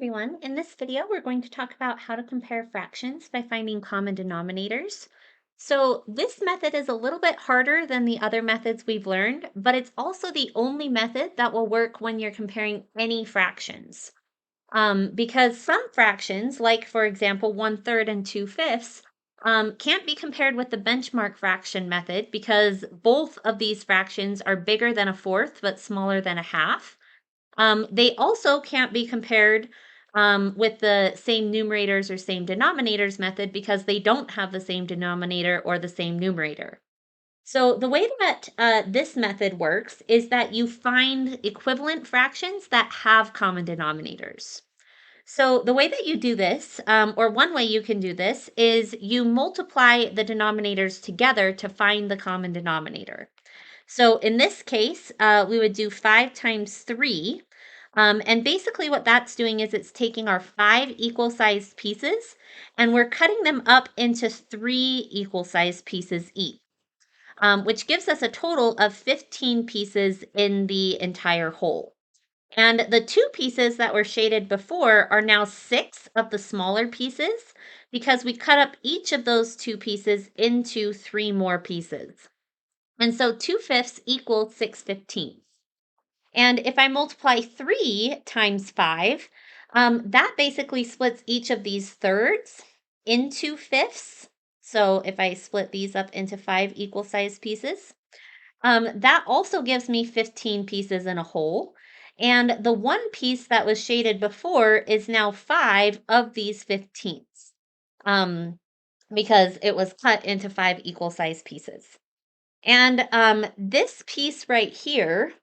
Everyone, in this video, we're going to talk about how to compare fractions by finding common denominators. So this method is a little bit harder than the other methods we've learned, but it's also the only method that will work when you're comparing any fractions. Because some fractions, like for example, 1/3 and 2/5, can't be compared with the benchmark fraction method because both of these fractions are bigger than a fourth but smaller than a half. They also can't be compared with the same numerators or same denominators method because they don't have the same denominator or the same numerator. So the way that this method works is that you find equivalent fractions that have common denominators. So the way that you do this, or one way you can do this, is you multiply the denominators together to find the common denominator. So in this case, we would do 5 times 3. And basically what that's doing is it's taking our 5 equal-sized pieces and we're cutting them up into 3 equal-sized pieces each, which gives us a total of 15 pieces in the entire whole. And the 2 pieces that were shaded before are now 6 of the smaller pieces because we cut up each of those 2 pieces into 3 more pieces. And so 2/5 equals 6/15. And if I multiply 3 times 5, that basically splits each of these thirds into fifths. So if I split these up into 5 equal-sized pieces, that also gives me 15 pieces in a whole. And the one piece that was shaded before is now 5 of these 15ths because it was cut into 5 equal-sized pieces. And this piece right here,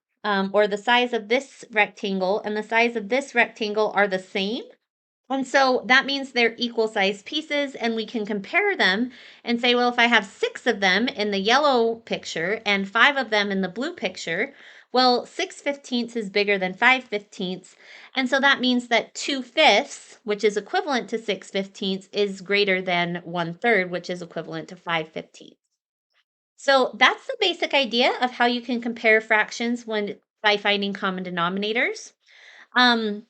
or the size of this rectangle and the size of this rectangle are the same. And so that means they're equal sized pieces, and we can compare them and say, well, if I have 6 of them in the yellow picture and 5 of them in the blue picture, well, 6/15 is bigger than 5/15. And so that means that 2/5, which is equivalent to 6/15, is greater than 1/3, which is equivalent to 5/15. So that's the basic idea of how you can compare fractions when by finding common denominators. Um,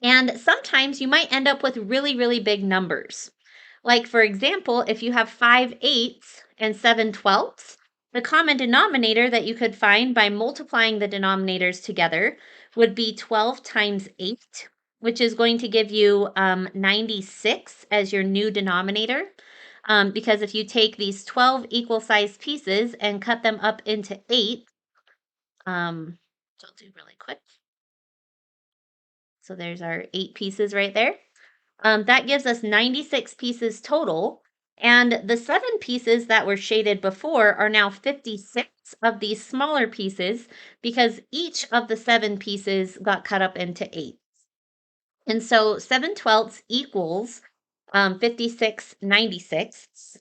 and sometimes you might end up with really, really big numbers. Like for example, if you have 5/8 and 7/12, the common denominator that you could find by multiplying the denominators together would be 12 times 8, which is going to give you 96 as your new denominator. Because if you take these 12 equal-sized pieces and cut them up into 8, which I'll do really quick. So there's our 8 pieces right there. That gives us 96 pieces total. And the 7 pieces that were shaded before are now 56 of these smaller pieces because each of the 7 pieces got cut up into 8. And so 7/12 equals 56 96.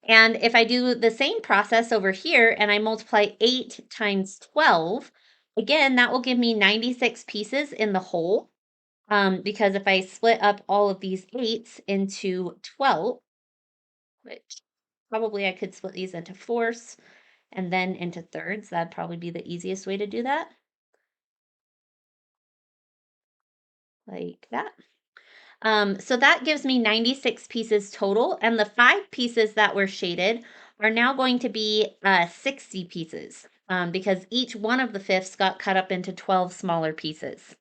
And if I do the same process over here and I multiply 8 times 12, again, that will give me 96 pieces in the whole. Because if I split up all of these 8s into 12, which probably I could split these into fourths and then into thirds, that'd probably be the easiest way to do that, like that. So that gives me 96 pieces total, and the 5 pieces that were shaded are now going to be 60 pieces because each one of the fifths got cut up into 12 smaller pieces.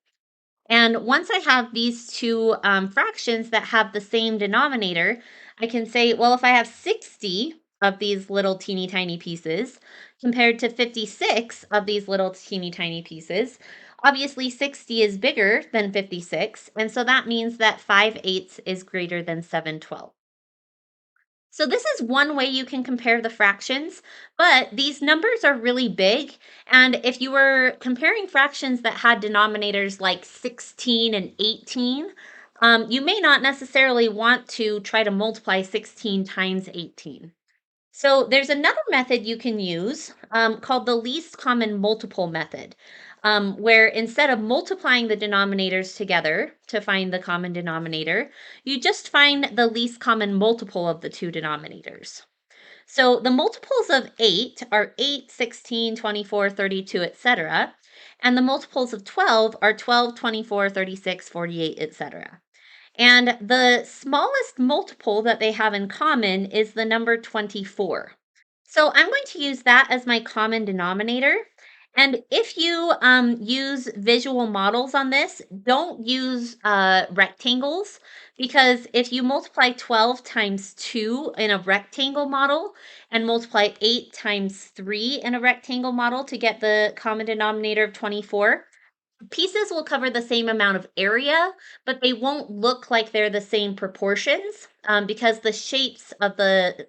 And once I have these two fractions that have the same denominator, I can say, well, if I have 60 of these little teeny tiny pieces compared to 56 of these little teeny tiny pieces, obviously 60 is bigger than 56. And so that means that 5/8 is greater than 7/12. So this is one way you can compare the fractions, but these numbers are really big. And if you were comparing fractions that had denominators like 16 and 18, you may not necessarily want to try to multiply 16 times 18. So there's another method you can use called the least common multiple method, where instead of multiplying the denominators together to find the common denominator, you just find the least common multiple of the two denominators. So the multiples of 8 are 8, 16, 24, 32, etc. And the multiples of 12 are 12, 24, 36, 48, etc. And the smallest multiple that they have in common is the number 24. So I'm going to use that as my common denominator. And if you use visual models on this, don't use rectangles, because if you multiply 12 times 2 in a rectangle model and multiply 8 times 3 in a rectangle model to get the common denominator of 24, pieces will cover the same amount of area, but they won't look like they're the same proportions because the shapes of the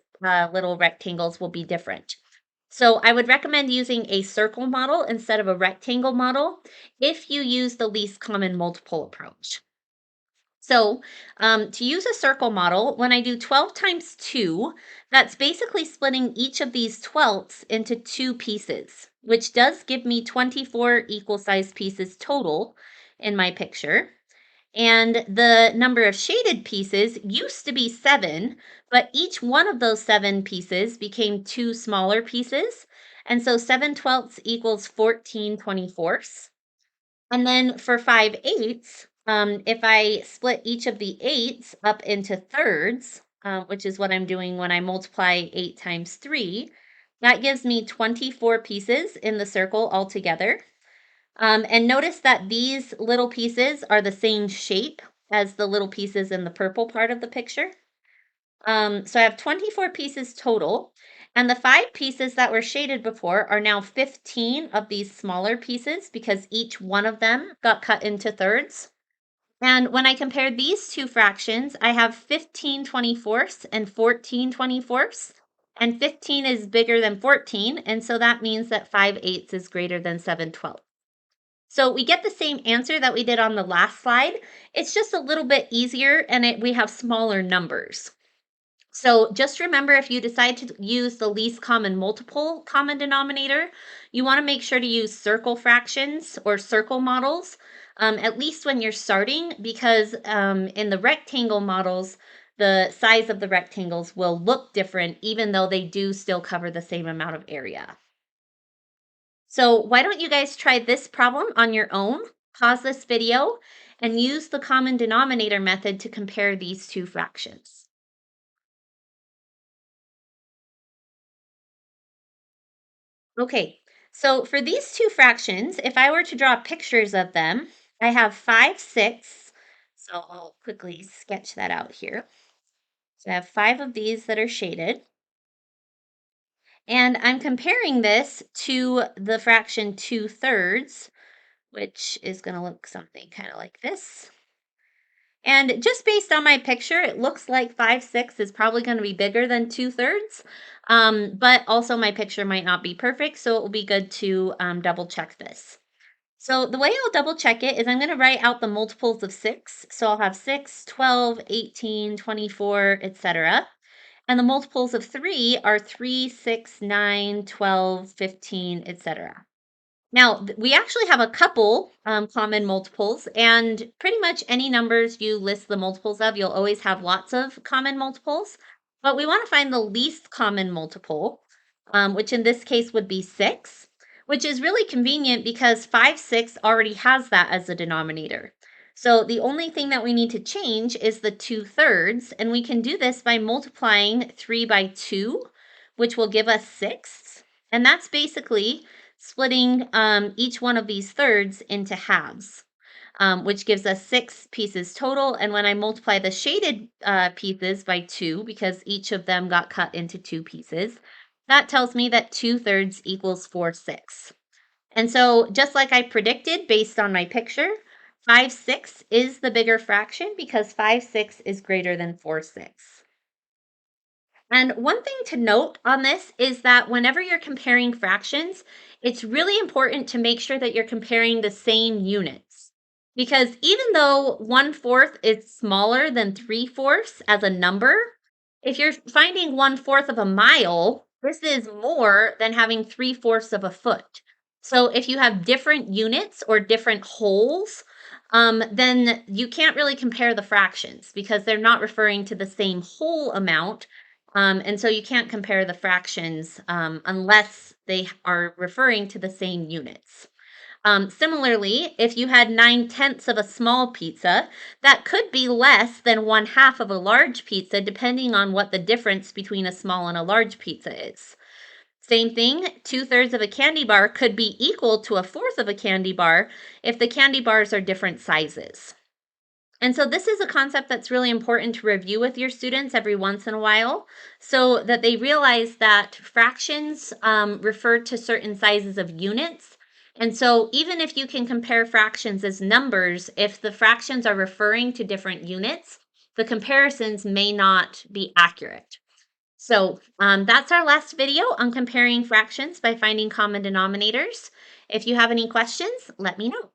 little rectangles will be different. So I would recommend using a circle model instead of a rectangle model if you use the least common multiple approach. So to use a circle model, when I do 12 times 2, that's basically splitting each of these 12ths into 2 pieces, which does give me 24 equal-sized pieces total in my picture. And the number of shaded pieces used to be 7, but each one of those 7 pieces became 2 smaller pieces. And so 7/12 equals 14 24ths. And then for 5/8, if I split each of the eights up into thirds, which is what I'm doing when I multiply 8 times 3, that gives me 24 pieces in the circle altogether. And notice that these little pieces are the same shape as the little pieces in the purple part of the picture. So I have 24 pieces total, and the 5 pieces that were shaded before are now 15 of these smaller pieces because each one of them got cut into thirds. And when I compare these two fractions, I have 15 24ths and 14 24ths. And 15 is bigger than 14, and so that means that 5/8 is greater than 7/12. So we get the same answer that we did on the last slide. It's just a little bit easier, and we have smaller numbers. So just remember, if you decide to use the least common multiple common denominator, you want to make sure to use circle fractions or circle models, at least when you're starting, because in the rectangle models, the size of the rectangles will look different, even though they do still cover the same amount of area. So why don't you guys try this problem on your own? Pause this video and use the common denominator method to compare these two fractions. Okay, so for these two fractions, if I were to draw pictures of them, I have 5/6. So I'll quickly sketch that out here. So I have 5 of these that are shaded. And I'm comparing this to the fraction 2/3, which is going to look something kind of like this. And just based on my picture, it looks like 5/6 is probably going to be bigger than 2/3. But also my picture might not be perfect, so it will be good to double check this. So the way I'll double check it is I'm going to write out the multiples of 6. So I'll have 6, 12, 18, 24, etc. And the multiples of 3 are 3, 6, 9, 12, 15, etc. Now, we actually have a couple common multiples, and pretty much any numbers you list the multiples of, you'll always have lots of common multiples. But we want to find the least common multiple, which in this case would be 6, which is really convenient because 5/6 already has that as a denominator. So the only thing that we need to change is the 2/3, and we can do this by multiplying 3 by 2, which will give us 6. And that's basically splitting each one of these thirds into halves, which gives us 6 pieces total. And when I multiply the shaded pieces by 2, because each of them got cut into 2 pieces, that tells me that 2/3 equals 4/6. And so just like I predicted based on my picture, 5/6 is the bigger fraction because 5/6 is greater than 4/6. And one thing to note on this is that whenever you're comparing fractions, it's really important to make sure that you're comparing the same units. Because even though 1/4 is smaller than 3/4 as a number, if you're finding 1/4 of a mile, this is more than having 3/4 of a foot. So if you have different units or different wholes, then you can't really compare the fractions because they're not referring to the same whole amount, and so you can't compare the fractions unless they are referring to the same units. Similarly, if you had 9/10 of a small pizza, that could be less than 1/2 of a large pizza, depending on what the difference between a small and a large pizza is. Same thing, 2/3 of a candy bar could be equal to 1/4 of a candy bar if the candy bars are different sizes. And so this is a concept that's really important to review with your students every once in a while so that they realize that fractions refer to certain sizes of units. And so even if you can compare fractions as numbers, if the fractions are referring to different units, the comparisons may not be accurate. So that's our last video on comparing fractions by finding common denominators. If you have any questions, let me know.